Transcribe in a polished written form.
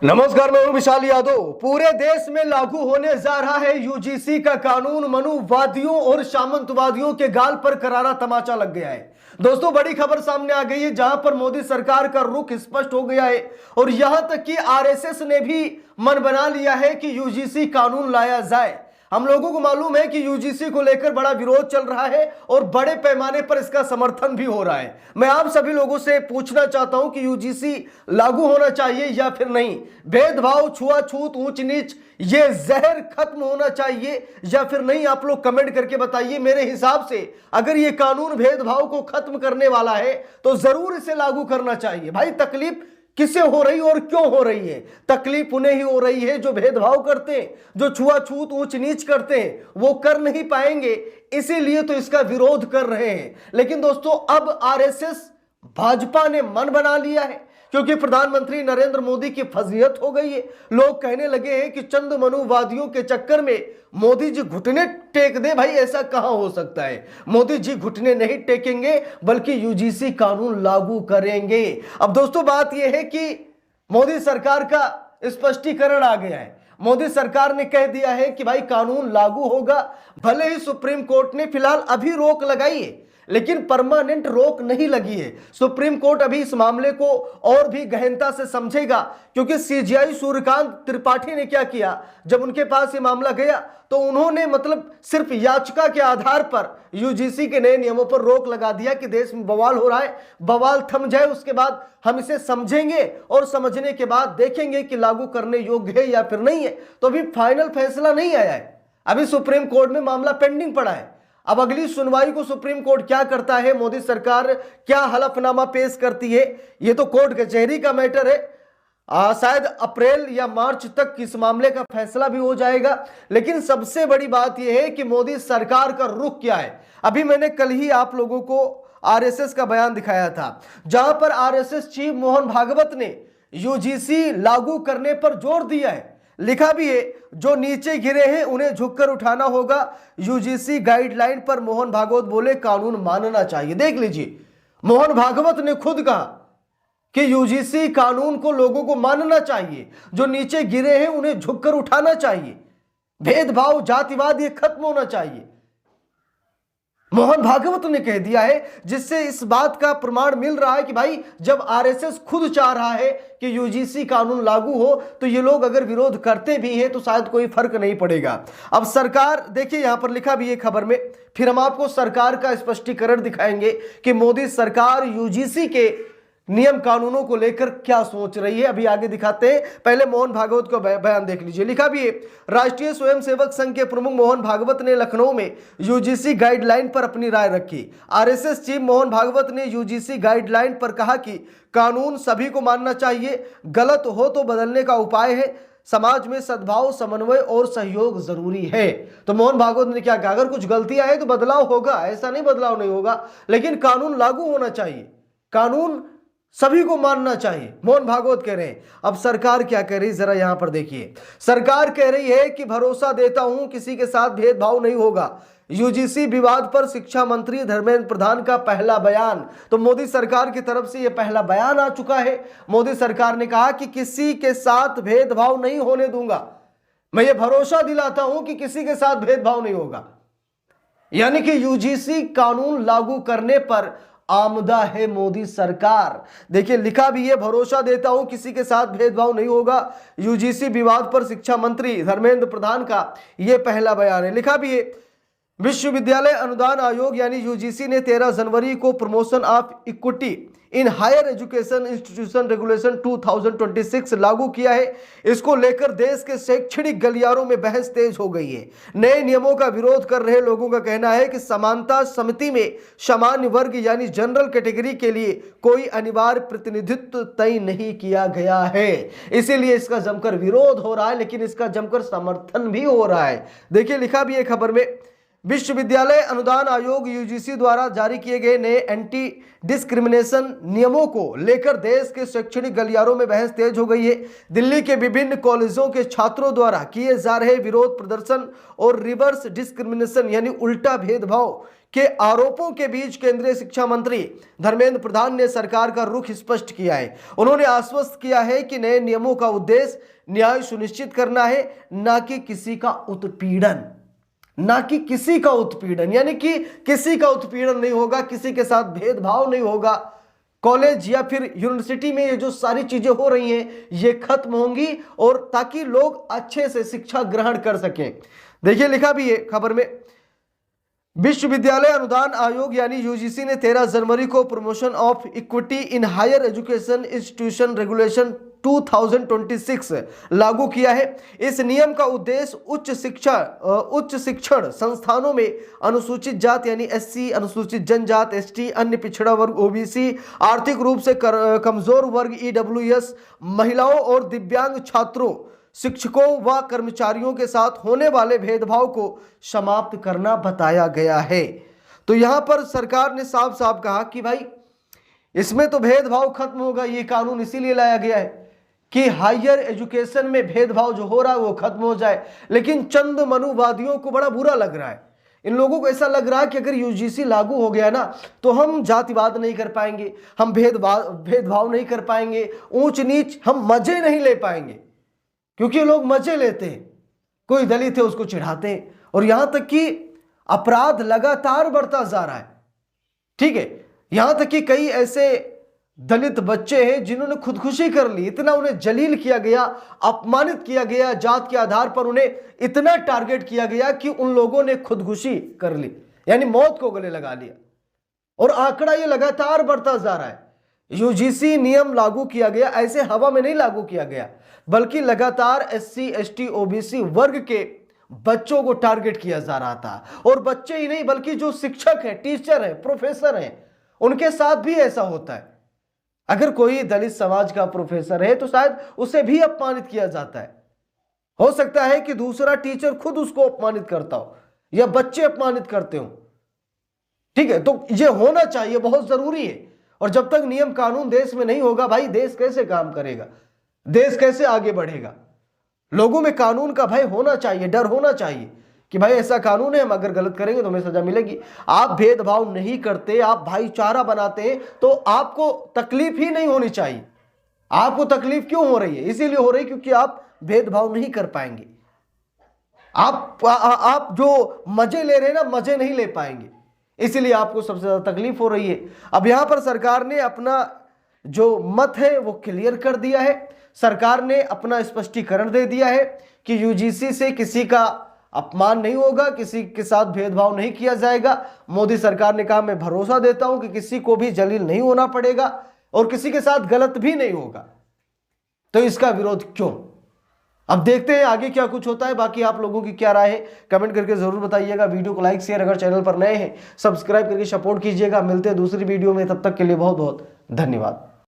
नमस्कार, मैं हूं विशाल यादव। पूरे देश में लागू होने जा रहा है यूजीसी का कानून। मनुवादियों और सामंतवादियों के गाल पर करारा तमाचा लग गया है। दोस्तों, बड़ी खबर सामने आ गई है जहां पर मोदी सरकार का रुख स्पष्ट हो गया है और यहां तक कि आरएसएस ने भी मन बना लिया है कि यूजीसी कानून लाया जाए। हम लोगों को मालूम है कि यूजीसी को लेकर बड़ा विरोध चल रहा है और बड़े पैमाने पर इसका समर्थन भी हो रहा है। मैं आप सभी लोगों से पूछना चाहता हूं कि यूजीसी लागू होना चाहिए या फिर नहीं। भेदभाव, छुआछूत, ऊंच नीच, ये जहर खत्म होना चाहिए या फिर नहीं। आप लोग कमेंट करके बताइए। मेरे हिसाब से अगर ये कानून भेदभाव को खत्म करने वाला है तो जरूर इसे लागू करना चाहिए। भाई, तकलीफ किसे हो रही और क्यों हो रही है? तकलीफ उन्हें ही हो रही है जो भेदभाव करते हैं, जो छुआछूत, ऊंच नीच करते हैं। वो कर नहीं पाएंगे, इसीलिए तो इसका विरोध कर रहे हैं। लेकिन दोस्तों, अब आरएसएस, भाजपा ने मन बना लिया है क्योंकि प्रधानमंत्री नरेंद्र मोदी की फजीहत हो गई है। लोग कहने लगे हैं कि चंद मनुवादियों के चक्कर में मोदी जी घुटने टेक दे। भाई, ऐसा कहां हो सकता है? मोदी जी घुटने नहीं टेकेंगे बल्कि यूजीसी कानून लागू करेंगे। अब दोस्तों, बात यह है कि मोदी सरकार का स्पष्टीकरण आ गया है। मोदी सरकार ने कह दिया है कि भाई कानून लागू होगा। भले ही सुप्रीम कोर्ट ने फिलहाल अभी रोक लगाई है, लेकिन परमानेंट रोक नहीं लगी है। सुप्रीम कोर्ट अभी इस मामले को और भी गहनता से समझेगा क्योंकि सीजीआई सूर्यकांत त्रिपाठी ने क्या किया, जब उनके पास ये मामला गया तो उन्होंने सिर्फ याचिका के आधार पर यूजीसी के नए नियमों पर रोक लगा दिया कि देश में बवाल हो रहा है, बवाल थम जाए, उसके बाद हम इसे समझेंगे और समझने के बाद देखेंगे कि लागू करने योग्य है या फिर नहीं है। तो अभी फाइनल फैसला नहीं आया है। अभी सुप्रीम कोर्ट में मामला पेंडिंग पड़ा है। अब अगली सुनवाई को सुप्रीम कोर्ट क्या करता है, मोदी सरकार क्या हलफनामा पेश करती है, यह तो कोर्ट कचहरी का मैटर है। शायद अप्रैल या मार्च तक इस मामले का फैसला भी हो जाएगा। लेकिन सबसे बड़ी बात यह है कि मोदी सरकार का रुख क्या है। अभी मैंने कल ही आप लोगों को आरएसएस का बयान दिखाया था जहां पर आरएसएस चीफ मोहन भागवत ने यूजीसी लागू करने पर जोर दिया है। लिखा भी है, जो नीचे गिरे हैं उन्हें झुककर उठाना होगा। यूजीसी गाइडलाइन पर मोहन भागवत बोले कानून मानना चाहिए। देख लीजिए, मोहन भागवत ने खुद कहा कि यूजीसी कानून को लोगों को मानना चाहिए। जो नीचे गिरे हैं उन्हें झुककर उठाना चाहिए। भेदभाव, जातिवाद, ये खत्म होना चाहिए। मोहन भागवत ने कह दिया है, जिससे इस बात का प्रमाण मिल रहा है कि भाई जब आरएसएस खुद चाह रहा है कि यूजीसी कानून लागू हो तो ये लोग अगर विरोध करते भी हैं तो शायद कोई फर्क नहीं पड़ेगा। अब सरकार, देखिए यहां पर लिखा भी है खबर में, फिर हम आपको सरकार का स्पष्टीकरण दिखाएंगे कि मोदी सरकार यूजीसी के नियम कानूनों को लेकर क्या सोच रही है। अभी आगे दिखाते हैं, पहले मोहन भागवत का बयान देख लीजिए। लिखा भी है, राष्ट्रीय स्वयंसेवक संघ के प्रमुख मोहन भागवत ने लखनऊ में यूजीसी गाइडलाइन पर अपनी राय रखी। आरएसएस चीफ मोहन भागवत ने यूजीसी गाइडलाइन पर कहा कि कानून सभी को मानना चाहिए, गलत हो तो बदलने का उपाय है, समाज में सद्भाव, समन्वय और सहयोग जरूरी है। तो मोहन भागवत ने क्या कहा, अगर कुछ गलतियां हैं तो बदलाव होगा, ऐसा नहीं बदलाव नहीं होगा, लेकिन कानून लागू होना चाहिए, कानून सभी को मानना चाहिए, मोहन भागवत कह रहे हैं। अब सरकार क्या कह रही है, जरा यहां पर देखिए। सरकार कह रही है कि भरोसा देता हूं किसी के साथ भेदभाव नहीं होगा। यूजीसी विवाद पर शिक्षा मंत्री धर्मेंद्र प्रधान का पहला बयान। तो मोदी सरकार की तरफ से यह पहला बयान आ चुका है। मोदी सरकार ने कहा कि किसी के साथ भेदभाव नहीं होने दूंगा। मैं ये भरोसा दिलाता हूं कि किसी के साथ भेदभाव नहीं होगा। यानी कि यूजीसी कानून लागू करने पर आमदा है मोदी सरकार। देखिए, लिखा भी है, भरोसा देता हूं किसी के साथ भेदभाव नहीं होगा। यूजीसी विवाद पर शिक्षा मंत्री धर्मेंद्र प्रधान का यह पहला बयान है। लिखा भी है, विश्वविद्यालय अनुदान आयोग यानी यूजीसी ने 13 जनवरी को promotion of equity in higher education institution regulation 2026 लागू किया है। इसको लेकर देश के शैक्षणिक गलियारों में बहस तेज हो गई है। नए नियमों का विरोध कर रहे लोगों का कहना है कि समानता समिति में सामान्य वर्ग यानी जनरल कैटेगरी के लिए कोई अनिवार्य प्रतिनिधित्व तय नहीं किया गया है, इसीलिए इसका जमकर विरोध हो रहा है, लेकिन इसका जमकर समर्थन भी हो रहा है। देखिए, लिखा भी है खबर में, विश्वविद्यालय अनुदान आयोग यूजीसी द्वारा जारी किए गए नए एंटी डिस्क्रिमिनेशन नियमों को लेकर देश के शैक्षणिक गलियारों में बहस तेज हो गई है। दिल्ली के विभिन्न कॉलेजों के छात्रों द्वारा किए जा रहे विरोध प्रदर्शन और रिवर्स डिस्क्रिमिनेशन यानी उल्टा भेदभाव के आरोपों के बीच केंद्रीय शिक्षा मंत्री धर्मेंद्र प्रधान ने सरकार का रुख स्पष्ट किया है। उन्होंने आश्वस्त किया है कि नए नियमों का उद्देश्य न्याय सुनिश्चित करना है, ना कि किसी का उत्पीड़न। ना कि किसी का उत्पीड़न, यानी कि किसी का उत्पीड़न नहीं होगा, किसी के साथ भेदभाव नहीं होगा। कॉलेज या फिर यूनिवर्सिटी में ये जो सारी चीजें हो रही हैं ये खत्म होंगी, और ताकि लोग अच्छे से शिक्षा ग्रहण कर सकें। देखिए लिखा भी है खबर में, विश्वविद्यालय अनुदान आयोग यानी यूजीसी ने 13 जनवरी को promotion of equity in higher education institution regulation 2026 लागू किया है। इस नियम का उद्देश्य उच्च शिक्षण संस्थानों में अनुसूचित जात यानी एससी, अनुसूचित जनजात एसटी, अन्य पिछड़ा वर्ग ओबीसी, आर्थिक रूप से कमजोर वर्ग ईडब्ल्यूएस, महिलाओं और दिव्यांग छात्रों, शिक्षकों व कर्मचारियों के साथ होने वाले भेदभाव को समाप्त करना बताया गया है। तो यहां पर सरकार ने साफ साफ कहा कि भाई इसमें तो भेदभाव खत्म होगा। ये कानून इसीलिए लाया गया है कि हायर एजुकेशन में भेदभाव जो हो रहा है वो खत्म हो जाए। लेकिन चंद मनुवादियों को बड़ा बुरा लग रहा है। इन लोगों को ऐसा लग रहा है कि अगर यूजीसी लागू हो गया ना तो हम जातिवाद नहीं कर पाएंगे, हम भेदभाव नहीं कर पाएंगे, ऊंच नीच हम मजे नहीं ले पाएंगे, क्योंकि लोग मजे लेते हैं। कोई दलित है उसको चिढ़ाते हैं, और यहां तक कि अपराध लगातार बढ़ता जा रहा है। ठीक है, यहां तक कि कई ऐसे दलित बच्चे हैं जिन्होंने खुदकुशी कर ली। इतना उन्हें जलील किया गया, अपमानित किया गया, जात के आधार पर उन्हें इतना टारगेट किया गया कि उन लोगों ने खुदकुशी कर ली, यानी मौत को गले लगा लिया। और आंकड़ा ये लगातार बढ़ता जा रहा है। यूजीसी नियम लागू किया गया, ऐसे हवा में नहीं लागू किया गया, बल्कि लगातार एससी, एसटी, ओबीसी वर्ग के बच्चों को टारगेट किया जा रहा था। और बच्चे ही नहीं बल्कि जो शिक्षक हैं, टीचर हैं, प्रोफेसर हैं, उनके साथ भी ऐसा होता है। अगर कोई दलित समाज का प्रोफेसर है तो शायद उसे भी अपमानित किया जाता है। हो सकता है कि दूसरा टीचर खुद उसको अपमानित करता हो या बच्चे अपमानित करते हो। ठीक है, तो ये होना चाहिए, बहुत जरूरी है। और जब तक नियम कानून देश में नहीं होगा भाई, देश कैसे काम करेगा, देश कैसे आगे बढ़ेगा। लोगों में कानून का भय होना चाहिए, डर होना चाहिए कि भाई ऐसा कानून है, हम अगर गलत करेंगे तो हमें सजा मिलेगी। आप भेदभाव नहीं करते, आप भाईचारा बनाते हैं, तो आपको तकलीफ ही नहीं होनी चाहिए। आपको तकलीफ क्यों हो रही है? इसीलिए हो रही है क्योंकि आप भेदभाव नहीं कर पाएंगे। आप जो मजे ले रहे हैं ना, मजे नहीं ले पाएंगे, इसीलिए आपको सबसे ज्यादा तकलीफ हो रही है। अब यहां पर सरकार ने अपना जो मत है वो क्लियर कर दिया है। सरकार ने अपना स्पष्टीकरण दे दिया है कि यूजीसी से किसी का अपमान नहीं होगा, किसी के साथ भेदभाव नहीं किया जाएगा। मोदी सरकार ने कहा मैं भरोसा देता हूं कि किसी को भी जलील नहीं होना पड़ेगा और किसी के साथ गलत भी नहीं होगा। तो इसका विरोध क्यों? अब देखते हैं आगे क्या कुछ होता है। बाकी आप लोगों की क्या राय है कमेंट करके जरूर बताइएगा। वीडियो को लाइक शेयर, अगर चैनल पर नए हैं सब्सक्राइब करके सपोर्ट कीजिएगा। मिलते हैं दूसरी वीडियो में, तब तक के लिए बहुत बहुत धन्यवाद।